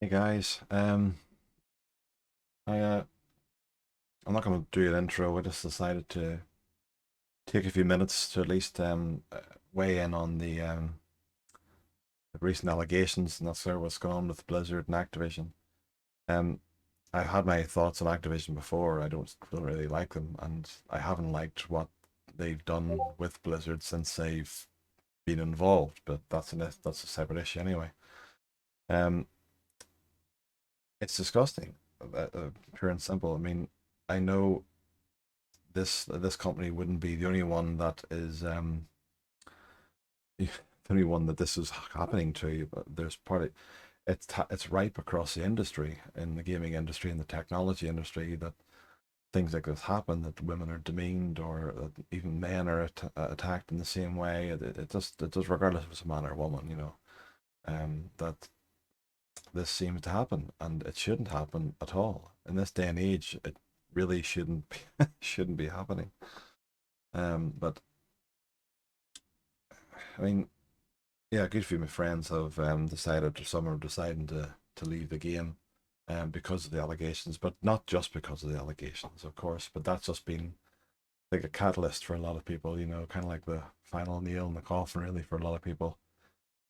Hey guys, I I'm not going to do an intro. I just decided to take a few minutes to at least weigh in on the recent allegations, and that's sort of what's going on with Blizzard and Activision. Um, I've had my thoughts on Activision before. I don't really like them, and I haven't liked what they've done with Blizzard since they've been involved. But that's a separate issue anyway. Um, it's disgusting, pure and simple. I mean, I know this company wouldn't be the only one that is the only one that this is happening to. But there's part of it's ripe across the industry, in the gaming industry, in the technology industry, that things like this happen, that women are demeaned, or that even men are attacked in the same way. It does, regardless if it's a man or a woman, that this seems to happen, and it shouldn't happen at all in this day and age. It really shouldn't be, shouldn't be happening. But I mean, yeah, a good few of my friends have decided, or some are deciding to leave the game because of the allegations, but not just because of the allegations, of course. But that's just been like a catalyst for a lot of people, kind of like the final nail in the coffin, really, for a lot of people.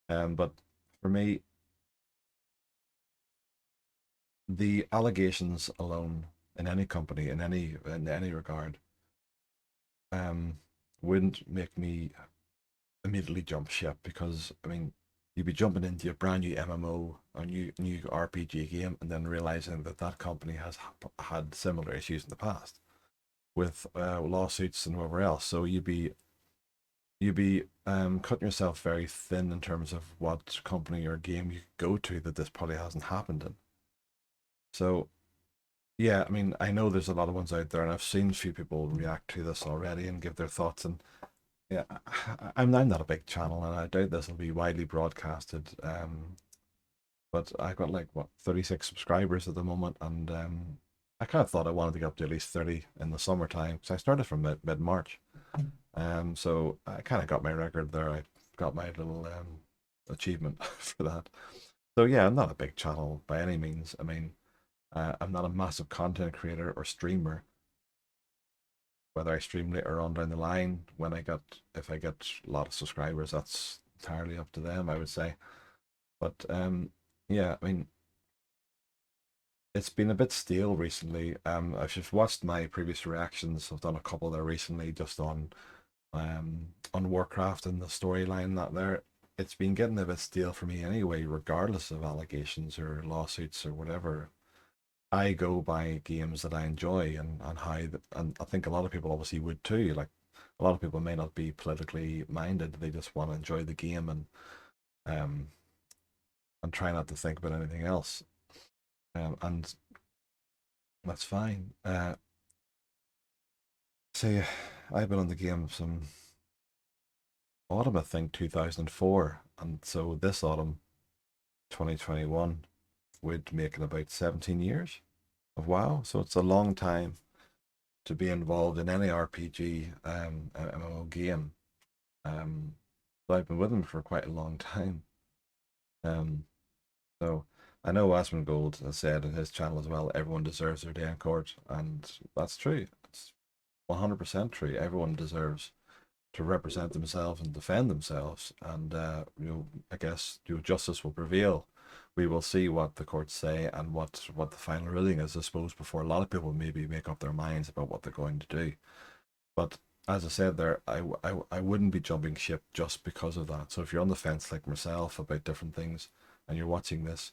But for me, the allegations alone in any company, in any regard, um, wouldn't make me immediately jump ship, because I mean, you'd be jumping into a brand new MMO, a new RPG game, and then realizing that that company has had similar issues in the past with lawsuits and whatever else. So you'd be cutting yourself very thin in terms of what company or game you could go to that this probably hasn't happened in. So yeah, I mean, I know there's a lot of ones out there, and I've seen a few people react to this already and give their thoughts. And yeah, I'm not a big channel, and I doubt this will be widely broadcasted. But I've got like what 36 subscribers at the moment, and I kind of thought I wanted to get up to at least 30 in the summertime, because I started from mid March. So I kind of got my record there. I got my little achievement for that. So yeah, I'm not a big channel by any means. I mean, I'm not a massive content creator or streamer. Whether I stream later on down the line, if I get a lot of subscribers, that's entirely up to them, I would say. But yeah, I mean, it's been a bit stale recently. I've just watched my previous reactions. I've done a couple there recently, just on Warcraft and the storyline that there. It's been getting a bit stale for me anyway, regardless of allegations or lawsuits or whatever. I go by games that I enjoy, and I think a lot of people obviously would too. Like, a lot of people may not be politically minded; they just want to enjoy the game, um and try not to think about anything else. And that's fine. Say, I've been on the game some autumn, I think 2004, and so this autumn, 2021, would make it about 17 years of WoW. So it's a long time to be involved in any RPG MMO game. Um, so I've been with him for quite a long time. Um, so I know Asmongold has said in his channel as well, everyone deserves their day in court, and that's true. It's 100% true. Everyone deserves to represent themselves and defend themselves, and I guess justice will prevail. We will see what the courts say and what the final ruling is, I suppose, before a lot of people maybe make up their minds about what they're going to do. But as I said there, I wouldn't be jumping ship just because of that. So if you're on the fence like myself about different things, and you're watching this,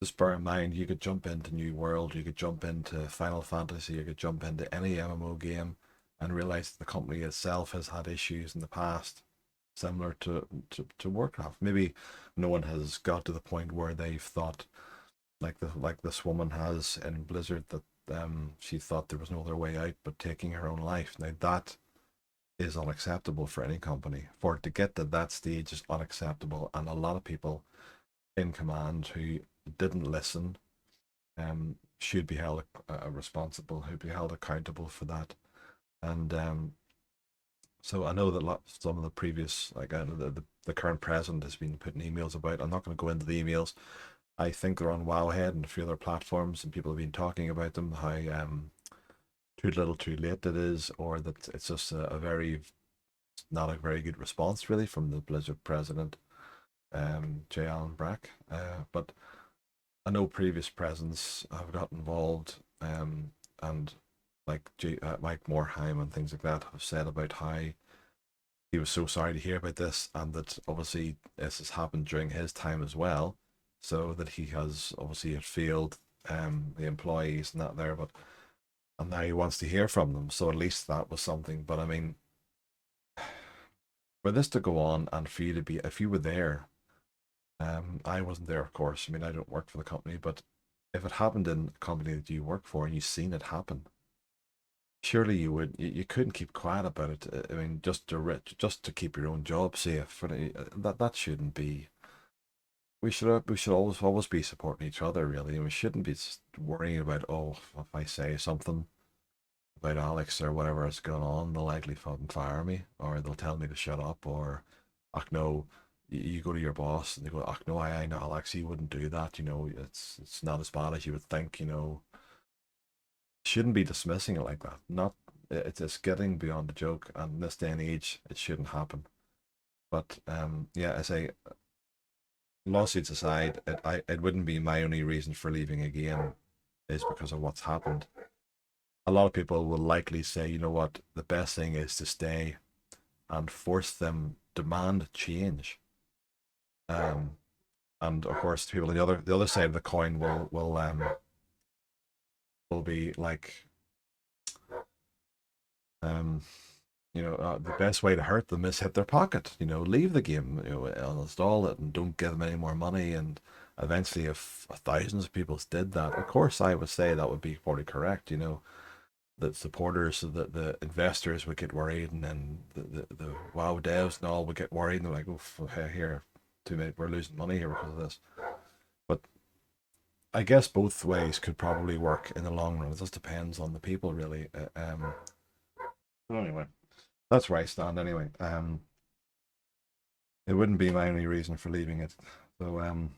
just bear in mind you could jump into New World, you could jump into Final Fantasy, you could jump into any MMO game, and realize that the company itself has had issues in the past similar to Warcraft. Maybe no one has got to the point where they've thought, like this woman has in Blizzard, that she thought there was no other way out but taking her own life. Now that is unacceptable for any company. For it to get to that stage is unacceptable, and a lot of people in command who didn't listen should be held responsible, who be held accountable for that. And so I know that some of the previous, like the current president has been putting emails about. I'm not going to go into the emails, I think they're on Wowhead and a few other platforms, and people have been talking about them, how too little too late it is, or that it's just a very not a very good response really from the Blizzard president, J. Allen Brack. But I know previous presidents have got involved, and like Mike Morhaime and things like that have said about how he was so sorry to hear about this, and that obviously this has happened during his time as well, so that he has obviously had failed the employees and that there, but and now he wants to hear from them. So at least that was something. But I mean, for this to go on and for you to be, if you were there, I wasn't there, of course. I mean, I don't work for the company, but if it happened in a company that you work for and you've seen it happen, surely you would. You couldn't keep quiet about it. I mean, just to keep your own job safe. That shouldn't be. We should always be supporting each other, really, and we shouldn't be worrying about, oh, if I say something about Alex or whatever is going on, they'll likely fucking fire me, or they'll tell me to shut up, or, ach no, you go to your boss and they go, ach no, I know Alex, he wouldn't do that, it's not as bad as you would think. Shouldn't be dismissing it like that. Not, it's getting beyond the joke, and in this day and age, it shouldn't happen. But yeah, I say, lawsuits aside, it wouldn't be my only reason for leaving a game is because of what's happened. A lot of people will likely say, you know what, the best thing is to stay and force them demand change. Um, and of course, people on the other side of the coin will be like, um, the best way to hurt them is hit their pocket. Leave the game, uninstall it, and don't give them any more money. And eventually, if thousands of people did that, of course, I would say that would be probably correct. The supporters, the investors would get worried, and then the WoW devs and all would get worried, and they're like, "Oh, here, too many, we're losing money here because of this." But I guess both ways could probably work in the long run. It just depends on the people, really. But anyway, that's where I stand. Anyway, it wouldn't be my only reason for leaving it. So,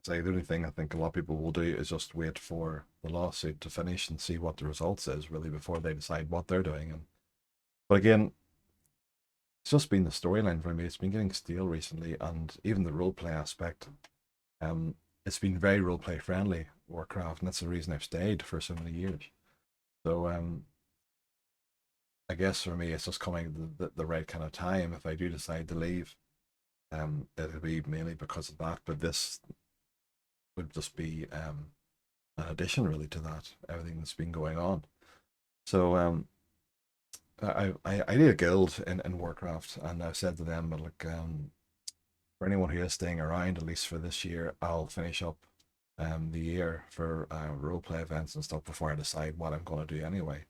say the only thing I think a lot of people will do is just wait for the lawsuit to finish and see what the results is really before they decide what they're doing. But again, it's just been the storyline for me. It's been getting stale recently, and even the roleplay aspect. Um, it's been very roleplay friendly, Warcraft, and that's the reason I've stayed for so many years. So I guess for me, it's just coming the right kind of time. If I do decide to leave, it'll be mainly because of that. But this would just be an addition really to that, everything that's been going on. So I did a guild in Warcraft, and I said to them, like, for anyone who is staying around, at least for this year, I'll finish up the year for roleplay events and stuff before I decide what I'm going to do anyway.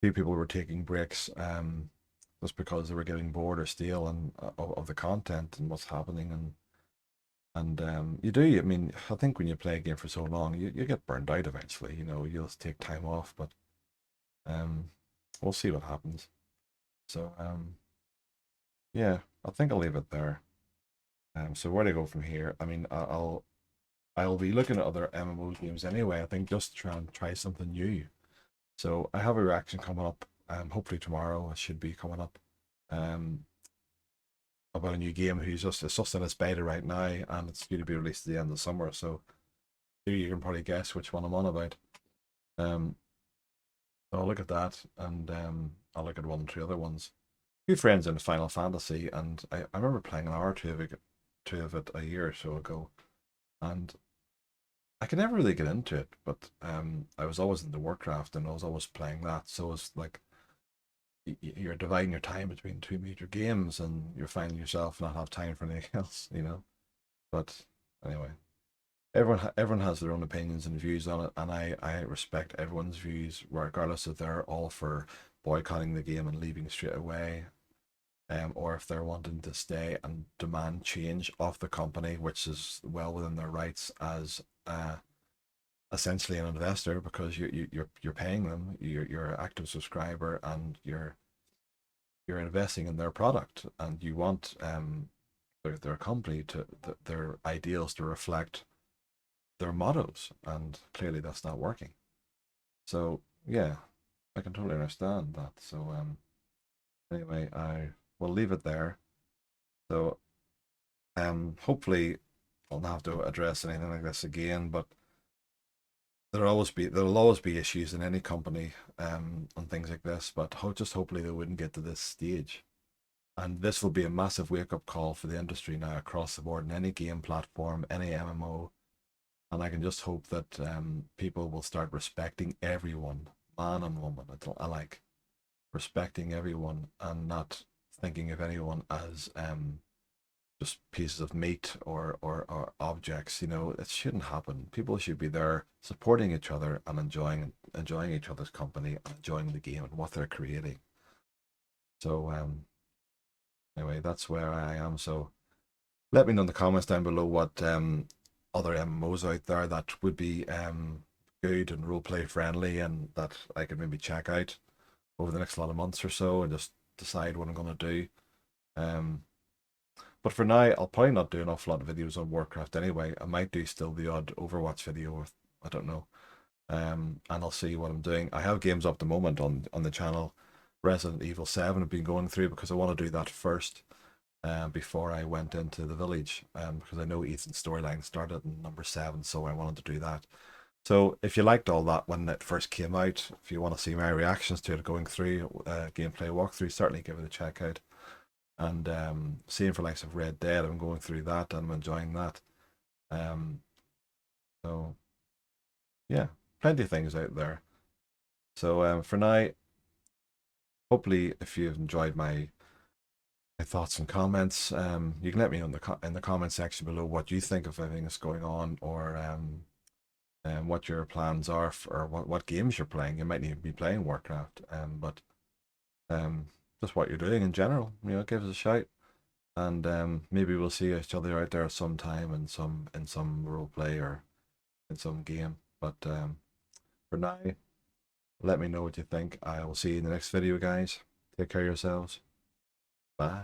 Few people were taking breaks just because they were getting bored or stale and of the content and what's happening, and you do. I mean, I think when you play a game for so long, you get burned out eventually. You'll just take time off, but um, we'll see what happens. So yeah, I think I'll leave it there. So where do I go from here? I mean, I'll be looking at other MMO games anyway. I think just try something new. So I have a reaction coming up. Hopefully tomorrow it should be coming up. Um, about a new game it's just in its beta right now, and it's due to be released at the end of the summer. So you can probably guess which one I'm on about. Um, so I'll look at that, and I'll look at one or two other ones. A few friends in Final Fantasy, and I remember playing an hour or two of it a year or so ago, and I could never really get into it. But I was always into Warcraft, and I was always playing that. So it's like you're dividing your time between two major games, and you're finding yourself not have time for anything else. But anyway, everyone has their own opinions and views on it, and I respect everyone's views, regardless if they're all for boycotting the game and leaving straight away, or if they're wanting to stay and demand change of the company, which is well within their rights as essentially an investor, because you're paying them, you're an active subscriber, and you're investing in their product, and you want their company to their ideals to reflect their mottos, and clearly that's not working. So yeah, I can totally understand that. So anyway, I will leave it there. So hopefully I'll not have to address anything like this again, but there'll always be issues in any company on things like this, but just hopefully they wouldn't get to this stage. And this will be a massive wake-up call for the industry now across the board in any game platform, any MMO. And I can just hope that people will start respecting everyone, man and woman, alike, respecting everyone and not thinking of anyone as just pieces of meat or objects. You know, it shouldn't happen. People should be there supporting each other and enjoying each other's company and enjoying the game and what they're creating. So anyway, that's where I am. So let me know in the comments down below what other MMOs out there that would be good and roleplay friendly and that I could maybe check out over the next lot of months or so and just decide what I'm going to do. But for now, I'll probably not do an awful lot of videos on Warcraft anyway. I might do still the odd Overwatch video, or I don't know. And I'll see what I'm doing. I have games up at the moment on the channel. Resident Evil 7 I've been going through because I want to do that first before I went into the village, because I know Ethan's storyline started in number 7, so I wanted to do that. So if you liked all that when it first came out, if you want to see my reactions to it going through gameplay walkthrough, certainly give it a check out. And same for likes of Red Dead, I'm going through that and I'm enjoying that. So yeah, plenty of things out there. So for now, hopefully if you've enjoyed my thoughts and comments, you can let me know in the comment section below what you think of everything that's going on, or what your plans are or what games you're playing. You might even be playing Warcraft, but just what you're doing in general. You know, give us a shout, and maybe we'll see each other out there sometime in some role play or in some game. But for now, let me know what you think. I will see you in the next video, guys. Take care of yourselves. Bye.